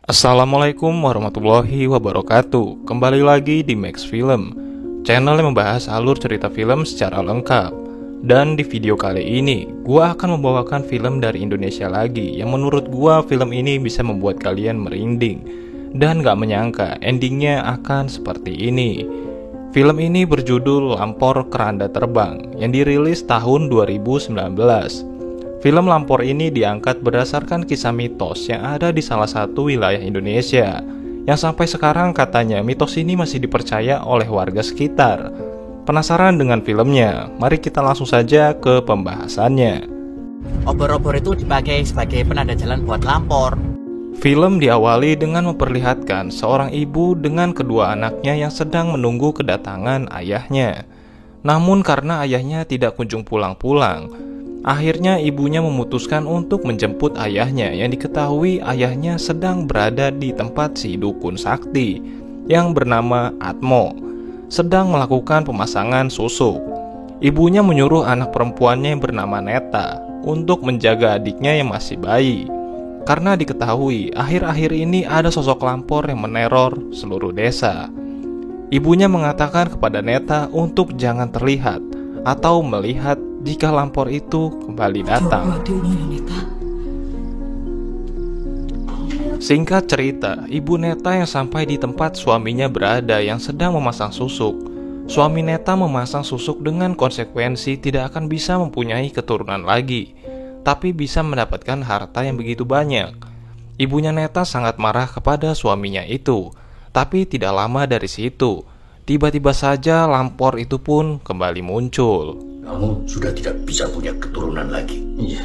Assalamualaikum warahmatullahi wabarakatuh. Kembali lagi di Max Film, channel yang membahas alur cerita film secara lengkap. Dan di video kali ini, gua akan membawakan film dari Indonesia lagi yang menurut gua film ini bisa membuat kalian merinding. Dan gak menyangka endingnya akan seperti ini. Film ini berjudul Lampor Keranda Terbang yang dirilis tahun 2019. Film Lampor ini diangkat berdasarkan kisah mitos yang ada di salah satu wilayah Indonesia, yang sampai sekarang katanya mitos ini masih dipercaya oleh warga sekitar. Penasaran dengan filmnya? Mari kita langsung saja ke pembahasannya. Obor-obor itu dipakai sebagai penanda jalan buat lampor. Film diawali dengan memperlihatkan seorang ibu dengan kedua anaknya yang sedang menunggu kedatangan ayahnya. Namun karena ayahnya tidak kunjung pulang-pulang, akhirnya ibunya memutuskan untuk menjemput ayahnya yang diketahui ayahnya sedang berada di tempat si dukun sakti yang bernama Atmo, sedang melakukan pemasangan susuk. Ibunya menyuruh anak perempuannya yang bernama Neta untuk menjaga adiknya yang masih bayi, karena diketahui akhir-akhir ini ada sosok lampor yang meneror seluruh desa. Ibunya mengatakan kepada Neta untuk jangan terlihat atau melihat jika lampor itu kembali datang. Singkat cerita, ibu Neta yang sampai di tempat suaminya berada yang sedang memasang susuk. Suami Neta memasang susuk dengan konsekuensi tidak akan bisa mempunyai keturunan lagi, tapi bisa mendapatkan harta yang begitu banyak. Ibunya Neta sangat marah kepada suaminya itu, tapi tidak lama dari situ, tiba-tiba saja lampor itu pun kembali muncul. Kamu sudah tidak bisa punya keturunan lagi. Iya.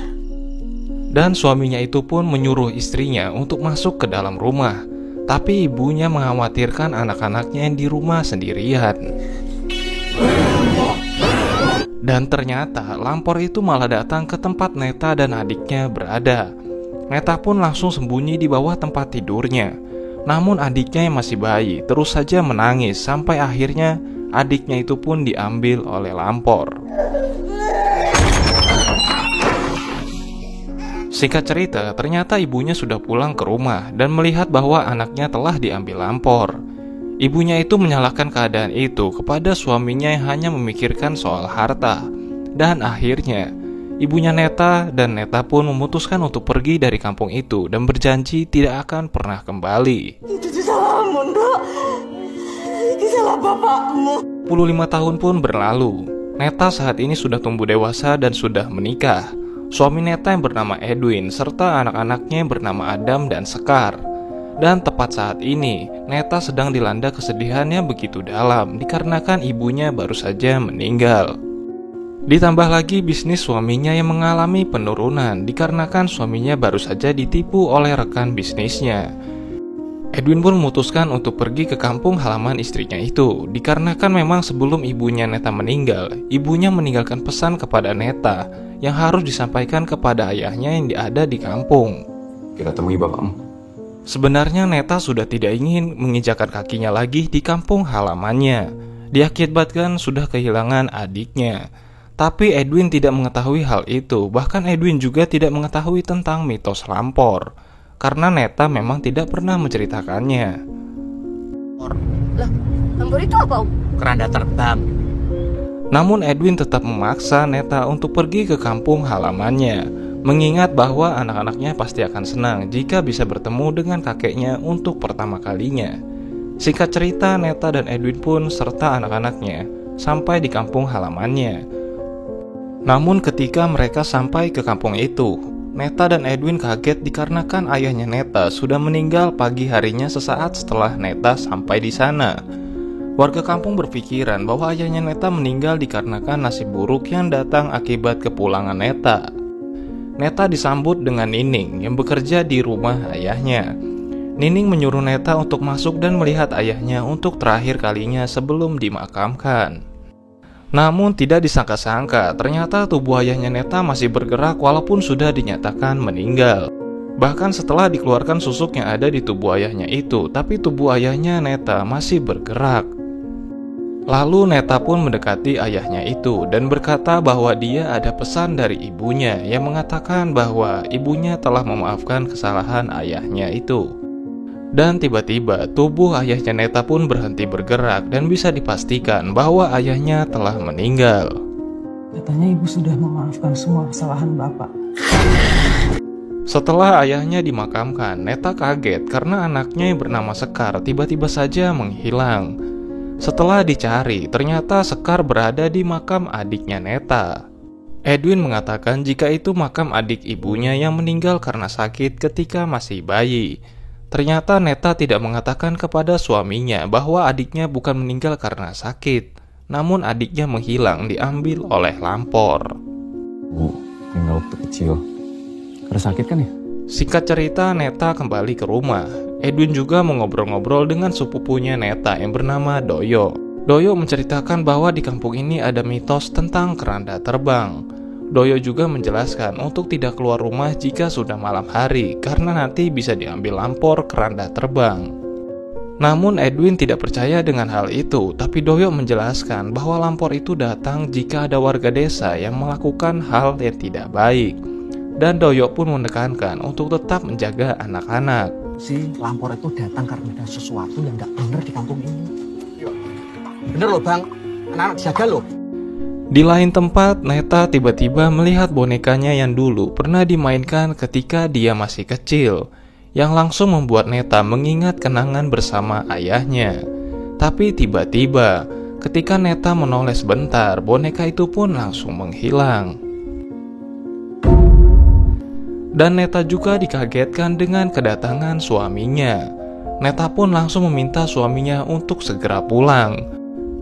Dan suaminya itu pun menyuruh istrinya untuk masuk ke dalam rumah. Tapi ibunya mengkhawatirkan anak-anaknya yang di rumah sendirian. Dan ternyata lampor itu malah datang ke tempat Neta dan adiknya berada. Neta pun langsung sembunyi di bawah tempat tidurnya. Namun adiknya yang masih bayi terus saja menangis sampai akhirnya adiknya itu pun diambil oleh lampor. Singkat cerita, ternyata ibunya sudah pulang ke rumah dan melihat bahwa anaknya telah diambil lampor. Ibunya itu menyalahkan keadaan itu kepada suaminya yang hanya memikirkan soal harta. Dan akhirnya, ibunya Neta dan Neta pun memutuskan untuk pergi dari kampung itu dan berjanji tidak akan pernah kembali. Itu salahmu, Nduk. Itu salah bapakmu. 25 tahun pun berlalu. Neta saat ini sudah tumbuh dewasa dan sudah menikah. Suami Neta yang bernama Edwin serta anak-anaknya yang bernama Adam dan Sekar. Dan tepat saat ini, Neta sedang dilanda kesedihan yang begitu dalam dikarenakan ibunya baru saja meninggal. Ditambah lagi bisnis suaminya yang mengalami penurunan dikarenakan suaminya baru saja ditipu oleh rekan bisnisnya. Edwin pun memutuskan untuk pergi ke kampung halaman istrinya itu dikarenakan memang sebelum ibunya Neta meninggal, ibunya meninggalkan pesan kepada Neta yang harus disampaikan kepada ayahnya yang ada di kampung. Kita temui bapakmu. Sebenarnya Neta sudah tidak ingin menginjakan kakinya lagi di kampung halamannya, diakibatkan sudah kehilangan adiknya. Tapi Edwin tidak mengetahui hal itu, bahkan Edwin juga tidak mengetahui tentang mitos lampor, karena Neta memang tidak pernah menceritakannya. Lah, lampor itu apa? Keranda terbang. Namun Edwin tetap memaksa Neta untuk pergi ke kampung halamannya, mengingat bahwa anak-anaknya pasti akan senang jika bisa bertemu dengan kakeknya untuk pertama kalinya. Singkat cerita, Neta dan Edwin pun serta anak-anaknya sampai di kampung halamannya. Namun ketika mereka sampai ke kampung itu, Neta dan Edwin kaget dikarenakan ayahnya Neta sudah meninggal pagi harinya sesaat setelah Neta sampai di sana. Warga kampung berpikiran bahwa ayahnya Neta meninggal dikarenakan nasib buruk yang datang akibat kepulangan Neta. Neta disambut dengan Nining yang bekerja di rumah ayahnya. Nining menyuruh Neta untuk masuk dan melihat ayahnya untuk terakhir kalinya sebelum dimakamkan. Namun tidak disangka-sangka, ternyata tubuh ayahnya Neta masih bergerak walaupun sudah dinyatakan meninggal. Bahkan setelah dikeluarkan susuk yang ada di tubuh ayahnya itu, tapi tubuh ayahnya Neta masih bergerak. Lalu Neta pun mendekati ayahnya itu dan berkata bahwa dia ada pesan dari ibunya yang mengatakan bahwa ibunya telah memaafkan kesalahan ayahnya itu. Dan tiba-tiba tubuh ayahnya Neta pun berhenti bergerak dan bisa dipastikan bahwa ayahnya telah meninggal. Katanya ibu sudah memaafkan semua kesalahan bapak. Setelah ayahnya dimakamkan, Neta kaget karena anaknya yang bernama Sekar tiba-tiba saja menghilang. Setelah dicari, ternyata Sekar berada di makam adiknya Neta. Edwin mengatakan jika itu makam adik ibunya yang meninggal karena sakit ketika masih bayi. Ternyata Neta tidak mengatakan kepada suaminya bahwa adiknya bukan meninggal karena sakit, namun adiknya menghilang diambil oleh lampor. Bu, tinggal waktu kecil. Karena sakit kan ya? Singkat cerita, Neta kembali ke rumah. Edwin juga mengobrol-ngobrol dengan sepupunya Neta yang bernama Doyo. Doyo menceritakan bahwa di kampung ini ada mitos tentang keranda terbang. Doyo juga menjelaskan untuk tidak keluar rumah jika sudah malam hari karena nanti bisa diambil lampor keranda terbang. Namun Edwin tidak percaya dengan hal itu, tapi Doyo menjelaskan bahwa lampor itu datang jika ada warga desa yang melakukan hal yang tidak baik. Dan Doyo pun menekankan untuk tetap menjaga anak-anak. Si lampor itu datang karena ada sesuatu yang nggak bener di kampung ini. Bener loh bang, anak-anak jaga loh. Di lain tempat, Neta tiba-tiba melihat bonekanya yang dulu pernah dimainkan ketika dia masih kecil, yang langsung membuat Neta mengingat kenangan bersama ayahnya. Tapi tiba-tiba, ketika Neta menoleh sebentar, boneka itu pun langsung menghilang. Dan Neta juga dikagetkan dengan kedatangan suaminya. Neta pun langsung meminta suaminya untuk segera pulang.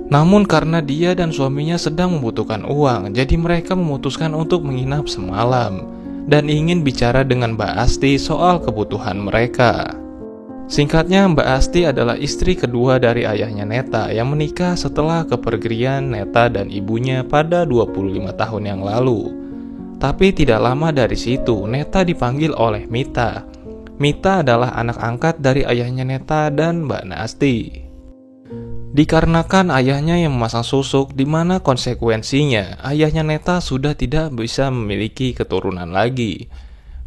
Namun karena dia dan suaminya sedang membutuhkan uang, jadi mereka memutuskan untuk menginap semalam dan ingin bicara dengan Mbak Asti soal kebutuhan mereka. Singkatnya, Mbak Asti adalah istri kedua dari ayahnya Neta yang menikah setelah kepergian Neta dan ibunya pada 25 tahun yang lalu. Tapi tidak lama dari situ, Neta dipanggil oleh Mita. Mita adalah anak angkat dari ayahnya Neta dan Mbak Asti. Dikarenakan ayahnya yang memasang susuk, di mana konsekuensinya ayahnya Neta sudah tidak bisa memiliki keturunan lagi.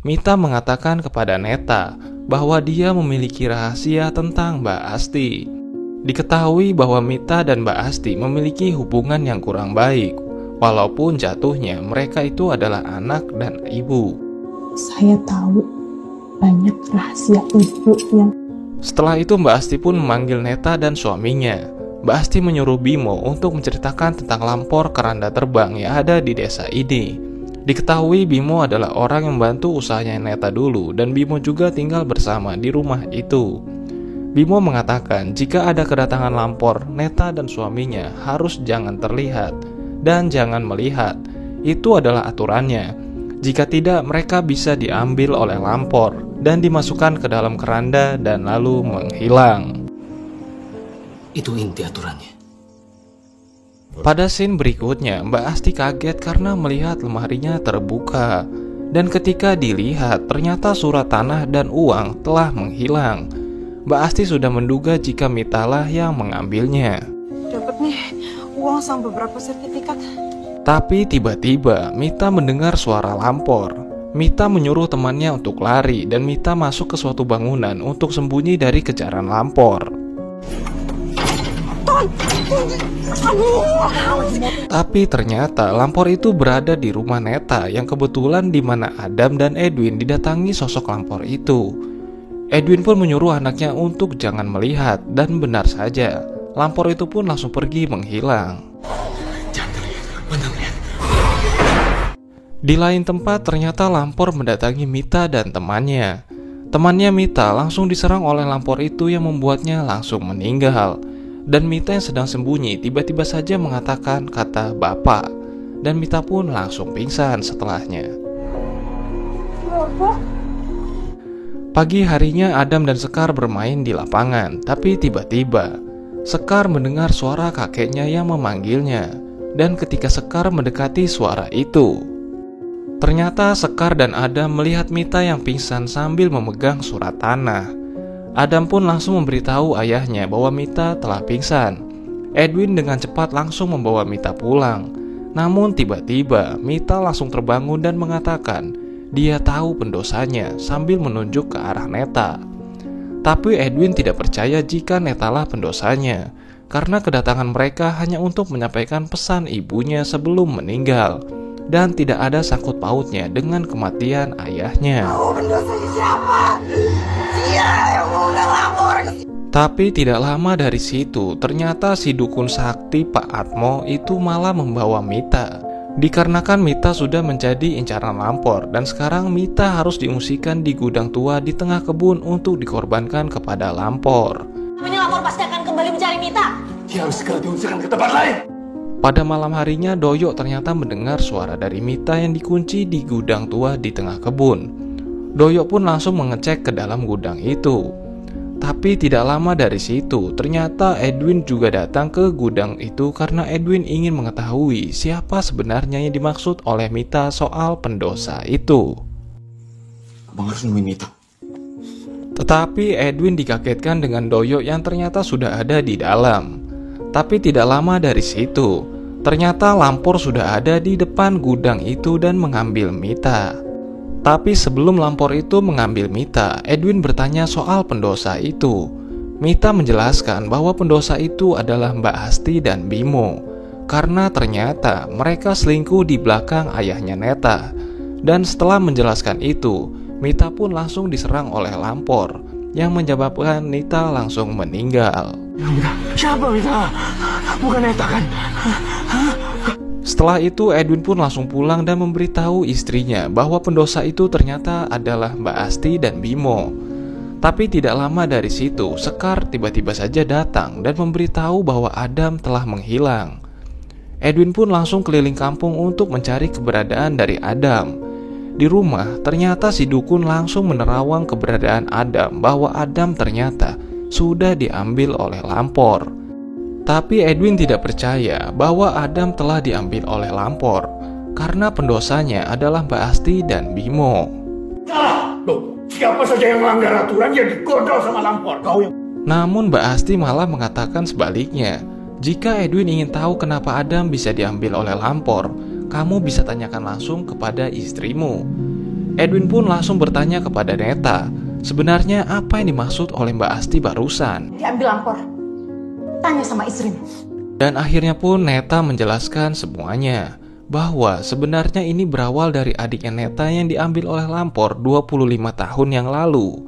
Mita mengatakan kepada Neta bahwa dia memiliki rahasia tentang Mbak Asti. Diketahui bahwa Mita dan Mbak Asti memiliki hubungan yang kurang baik, walaupun jatuhnya mereka itu adalah anak dan ibu. Saya tahu banyak rahasia ibu yang... Setelah itu Mbak Asti pun memanggil Neta dan suaminya. Mbak Asti menyuruh Bimo untuk menceritakan tentang lampor keranda terbang yang ada di desa ini. Diketahui Bimo adalah orang yang membantu usahanya Neta dulu, dan Bimo juga tinggal bersama di rumah itu. Bimo mengatakan jika ada kedatangan lampor, Neta dan suaminya harus jangan terlihat dan jangan melihat. Itu adalah aturannya. Jika tidak, mereka bisa diambil oleh lampor dan dimasukkan ke dalam keranda dan lalu menghilang. Itu inti aturannya. Pada scene berikutnya, Mbak Asti kaget karena melihat lemarinya terbuka. Dan ketika dilihat, ternyata surat tanah dan uang telah menghilang. Mbak Asti sudah menduga jika Mitalah yang mengambilnya. Dapat nih uang sama beberapa sertifikat. Tapi tiba-tiba Mita mendengar suara lampor. Mita menyuruh temannya untuk lari dan Mita masuk ke suatu bangunan untuk sembunyi dari kejaran lampor. Tapi ternyata lampor itu berada di rumah Neta yang kebetulan di mana Adam dan Edwin didatangi sosok lampor itu. Edwin pun menyuruh anaknya untuk jangan melihat, dan benar saja, lampor itu pun langsung pergi menghilang. Di lain tempat ternyata lampor mendatangi Mita dan temannya. Temannya Mita langsung diserang oleh lampor itu yang membuatnya langsung meninggal. Dan Mita yang sedang sembunyi tiba-tiba saja mengatakan kata bapak. Dan Mita pun langsung pingsan setelahnya. Pagi harinya Adam dan Sekar bermain di lapangan. Tapi tiba-tiba Sekar mendengar suara kakeknya yang memanggilnya. Dan ketika Sekar mendekati suara itu, ternyata Sekar dan Adam melihat Mita yang pingsan sambil memegang surat tanah. Adam pun langsung memberitahu ayahnya bahwa Mita telah pingsan. Edwin dengan cepat langsung membawa Mita pulang. Namun tiba-tiba Mita langsung terbangun dan mengatakan dia tahu pendosanya sambil menunjuk ke arah Neta. Tapi Edwin tidak percaya jika Netalah pendosanya, karena kedatangan mereka hanya untuk menyampaikan pesan ibunya sebelum meninggal, dan tidak ada sangkut pautnya dengan kematian ayahnya. Tapi tidak lama dari situ, ternyata si dukun sakti Pak Atmo itu malah membawa Mita. Dikarenakan Mita sudah menjadi incaran Lampor, dan sekarang Mita harus diungsikan di gudang tua di tengah kebun untuk dikorbankan kepada Lampor. Lampor pasti akan kembali mencari Mita. Dia harus segera diungsikan ke tempat lain. Pada malam harinya, Doyo ternyata mendengar suara dari Mita yang dikunci di gudang tua di tengah kebun. Doyo pun langsung mengecek ke dalam gudang itu. Tapi tidak lama dari situ, ternyata Edwin juga datang ke gudang itu karena Edwin ingin mengetahui siapa sebenarnya yang dimaksud oleh Mita soal pendosa itu. Abang harus nemuin Mita. Tetapi Edwin dikagetkan dengan Doyo yang ternyata sudah ada di dalam. Tapi tidak lama dari situ, ternyata Lampor sudah ada di depan gudang itu dan mengambil Mita. Tapi sebelum Lampor itu mengambil Mita, Edwin bertanya soal pendosa itu. Mita menjelaskan bahwa pendosa itu adalah Mbak Asti dan Bimo, karena ternyata mereka selingkuh di belakang ayahnya Neta. Dan setelah menjelaskan itu, Mita pun langsung diserang oleh Lampor, yang menyebabkan Nita langsung meninggal. Siapa Mita? Bukan Neta kan? Setelah itu Edwin pun langsung pulang dan memberitahu istrinya bahwa pendosa itu ternyata adalah Mbak Asti dan Bimo. Tapi tidak lama dari situ, Sekar tiba-tiba saja datang dan memberitahu bahwa Adam telah menghilang. Edwin pun langsung keliling kampung untuk mencari keberadaan dari Adam. Di rumah, ternyata si dukun langsung menerawang keberadaan Adam bahwa Adam ternyata sudah diambil oleh Lampor. Tapi Edwin tidak percaya bahwa Adam telah diambil oleh Lampor, karena pendosanya adalah Mbak Asti dan Bimo. Salah! Loh, siapa saja yang melanggar aturan yang digodol sama Lampor? Kau yang... Namun Mbak Asti malah mengatakan sebaliknya. Jika Edwin ingin tahu kenapa Adam bisa diambil oleh Lampor, kamu bisa tanyakan langsung kepada istrimu. Edwin pun langsung bertanya kepada Neta, sebenarnya apa yang dimaksud oleh Mbak Asti barusan? Diambil Lampor. Tanya sama istrimu. Dan akhirnya pun Neta menjelaskan semuanya, bahwa sebenarnya ini berawal dari adiknya Neta yang diambil oleh Lampor 25 tahun yang lalu.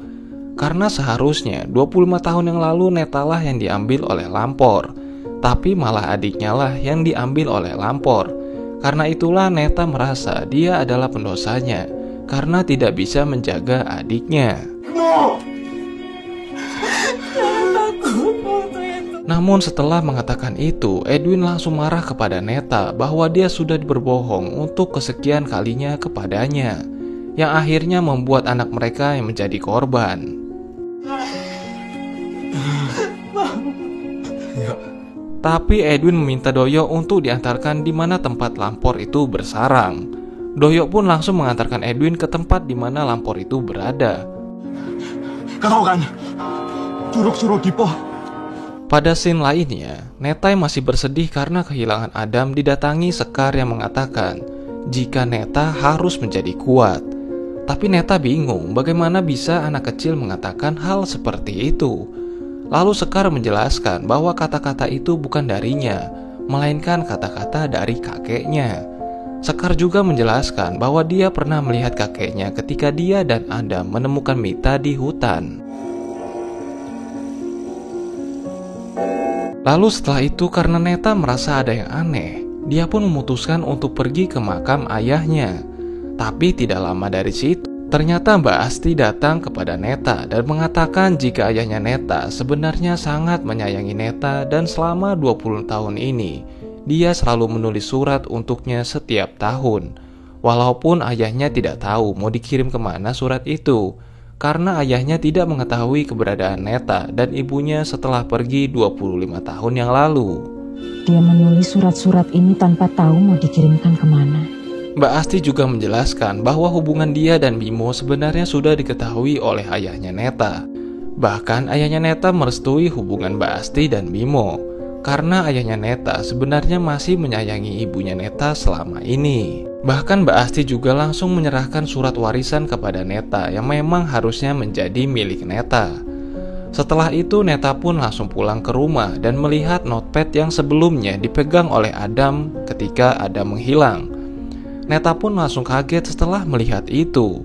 Karena seharusnya 25 tahun yang lalu Netalah yang diambil oleh Lampor, tapi malah adiknya lah yang diambil oleh Lampor. Karena itulah Neta merasa dia adalah pendosanya, karena tidak bisa menjaga adiknya. Namun setelah mengatakan itu, Edwin langsung marah kepada Neta bahwa dia sudah berbohong untuk kesekian kalinya kepadanya, yang akhirnya membuat anak mereka yang menjadi korban. Tapi Edwin meminta Doyo untuk diantarkan di mana tempat Lampor itu bersarang. Doyo pun langsung mengantarkan Edwin ke tempat di mana Lampor itu berada. Kau kan? Curug-curug Dipo. Pada scene lainnya, Neta yang masih bersedih karena kehilangan Adam didatangi Sekar yang mengatakan jika Neta harus menjadi kuat. Tapi Neta bingung bagaimana bisa anak kecil mengatakan hal seperti itu. Lalu Sekar menjelaskan bahwa kata-kata itu bukan darinya, melainkan kata-kata dari kakeknya. Sekar juga menjelaskan bahwa dia pernah melihat kakeknya ketika dia dan Adam menemukan Mita di hutan. Lalu setelah itu karena Neta merasa ada yang aneh, dia pun memutuskan untuk pergi ke makam ayahnya. Tapi tidak lama dari situ, ternyata Mbak Asti datang kepada Neta dan mengatakan jika ayahnya Neta sebenarnya sangat menyayangi Neta dan selama 20 tahun ini, dia selalu menulis surat untuknya setiap tahun. Walaupun ayahnya tidak tahu mau dikirim kemana surat itu, karena ayahnya tidak mengetahui keberadaan Neta dan ibunya setelah pergi 25 tahun yang lalu. Dia menulis surat-surat ini tanpa tahu mau dikirimkan kemana. Mbak Asti juga menjelaskan bahwa hubungan dia dan Bimo sebenarnya sudah diketahui oleh ayahnya Neta. Bahkan ayahnya Neta merestui hubungan Mbak Asti dan Bimo, karena ayahnya Neta sebenarnya masih menyayangi ibunya Neta selama ini. Bahkan Mbak Asti juga langsung menyerahkan surat warisan kepada Neta yang memang harusnya menjadi milik Neta. Setelah itu Neta pun langsung pulang ke rumah dan melihat notepad yang sebelumnya dipegang oleh Adam ketika Adam menghilang. Neta pun langsung kaget setelah melihat itu.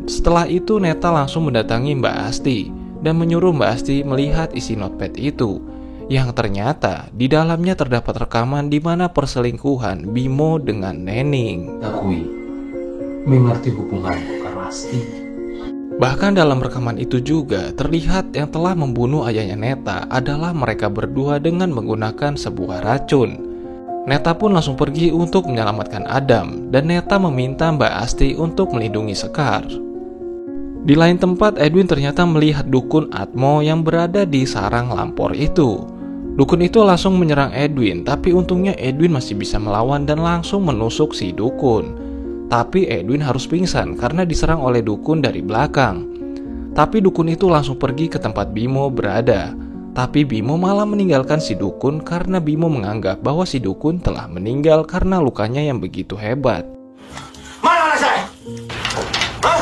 Setelah itu Neta langsung mendatangi Mbak Asti dan menyuruh Mbak Asti melihat isi notepad itu, yang ternyata di dalamnya terdapat rekaman di mana perselingkuhan Bimo dengan Nening. Akui mengerti hubunganku karo Asti. Bahkan dalam rekaman itu juga terlihat yang telah membunuh ayahnya Neta adalah mereka berdua dengan menggunakan sebuah racun. Neta pun langsung pergi untuk menyelamatkan Adam dan Neta meminta Mbak Asti untuk melindungi Sekar. Di lain tempat, Edwin ternyata melihat dukun Atmo yang berada di sarang Lampor itu. Dukun itu langsung menyerang Edwin, tapi untungnya Edwin masih bisa melawan dan langsung menusuk si dukun. Tapi Edwin harus pingsan karena diserang oleh dukun dari belakang. Tapi dukun itu langsung pergi ke tempat Bimo berada. Tapi Bimo malah meninggalkan si dukun karena Bimo menganggap bahwa si dukun telah meninggal karena lukanya yang begitu hebat. Mana anak saya? Hah?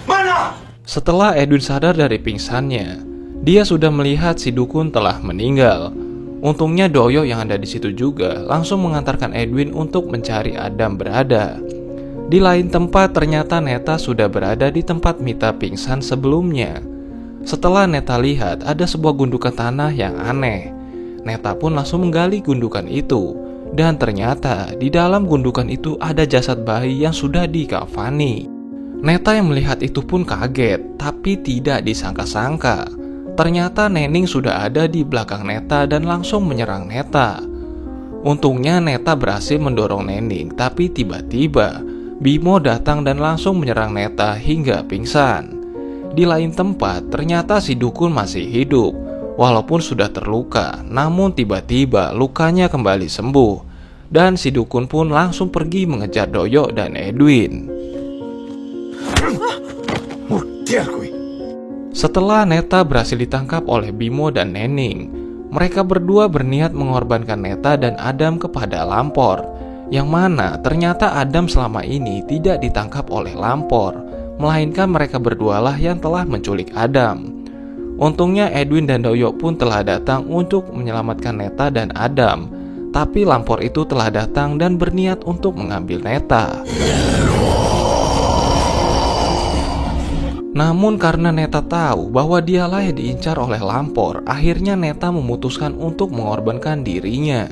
Mana? Setelah Edwin sadar dari pingsannya, dia sudah melihat si dukun telah meninggal. Untungnya Doyo yang ada di situ juga langsung mengantarkan Edwin untuk mencari Adam berada. Di lain tempat ternyata Neta sudah berada di tempat Mita pingsan sebelumnya. Setelah Neta lihat ada sebuah gundukan tanah yang aneh, Neta pun langsung menggali gundukan itu. Dan ternyata di dalam gundukan itu ada jasad bayi yang sudah dikafani. Neta yang melihat itu pun kaget, tapi tidak disangka-sangka. Ternyata Nening sudah ada di belakang Neta dan langsung menyerang Neta. Untungnya Neta berhasil mendorong Nening, tapi tiba-tiba Bimo datang dan langsung menyerang Neta hingga pingsan. Di lain tempat, ternyata si dukun masih hidup, walaupun sudah terluka. Namun tiba-tiba lukanya kembali sembuh, dan si dukun pun langsung pergi mengejar Doyo dan Edwin. Setelah Neta berhasil ditangkap oleh Bimo dan Nening, mereka berdua berniat mengorbankan Neta dan Adam kepada Lampor. Yang mana ternyata Adam selama ini tidak ditangkap oleh Lampor, melainkan mereka berdualah yang telah menculik Adam. Untungnya Edwin dan Doyo pun telah datang untuk menyelamatkan Neta dan Adam, tapi Lampor itu telah datang dan berniat untuk mengambil Neta. Namun karena Neta tahu bahwa dialah yang diincar oleh Lampor, akhirnya Neta memutuskan untuk mengorbankan dirinya.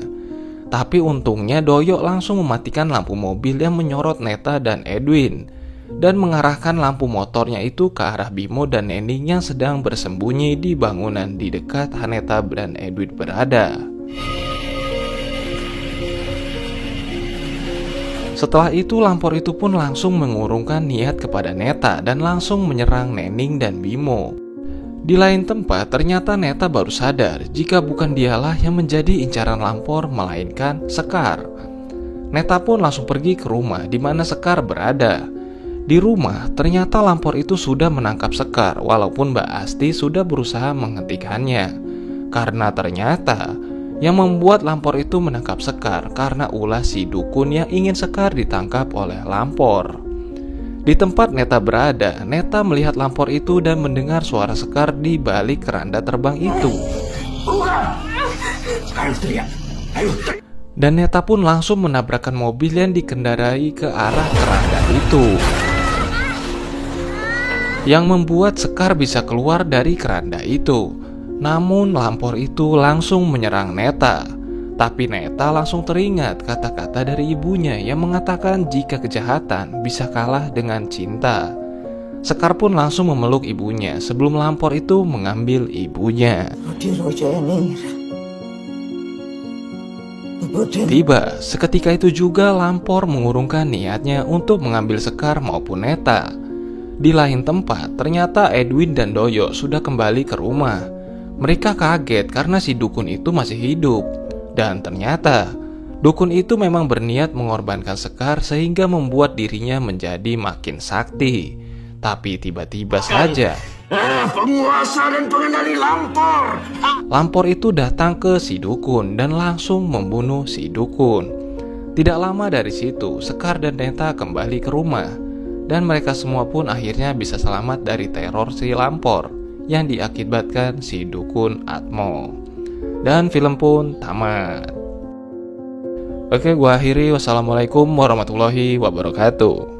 Tapi untungnya Doyo langsung mematikan lampu mobil yang menyorot Neta dan Edwin dan mengarahkan lampu motornya itu ke arah Bimo dan Nening yang sedang bersembunyi di bangunan di dekat Neta dan Edwin berada. Setelah itu Lampor itu pun langsung mengurungkan niat kepada Neta dan langsung menyerang Nening dan Bimo. Di lain tempat, ternyata Neta baru sadar jika bukan dialah yang menjadi incaran Lampor, melainkan Sekar. Neta pun langsung pergi ke rumah di mana Sekar berada. Di rumah, ternyata Lampor itu sudah menangkap Sekar, walaupun Mbak Asti sudah berusaha menghentikannya. Karena ternyata yang membuat Lampor itu menangkap Sekar karena ulah si dukun yang ingin Sekar ditangkap oleh Lampor. Di tempat Neta berada, Neta melihat Lampor itu dan mendengar suara Sekar di balik keranda terbang itu. Dan Neta pun langsung menabrakkan mobil yang dikendarai ke arah keranda itu, yang membuat Sekar bisa keluar dari keranda itu. Namun Lampor itu langsung menyerang Neta. Tapi Neta langsung teringat kata-kata dari ibunya yang mengatakan jika kejahatan bisa kalah dengan cinta. Sekar pun langsung memeluk ibunya sebelum Lampor itu mengambil ibunya. Tiba, seketika itu juga Lampor mengurungkan niatnya untuk mengambil Sekar maupun Neta. Di lain tempat, ternyata Edwin dan Doyo sudah kembali ke rumah. Mereka kaget karena si dukun itu masih hidup. Dan ternyata dukun itu memang berniat mengorbankan Sekar sehingga membuat dirinya menjadi makin sakti. Tapi tiba-tiba saja penguasa dan pengendali Lampor. Lampor itu datang ke si dukun dan langsung membunuh si dukun. Tidak lama dari situ, Sekar dan Neta kembali ke rumah. Dan mereka semua pun akhirnya bisa selamat dari teror si Lampor, yang diakibatkan si dukun Atmo. Dan film pun tamat. Oke, gua akhiri. Wassalamualaikum warahmatullahi wabarakatuh.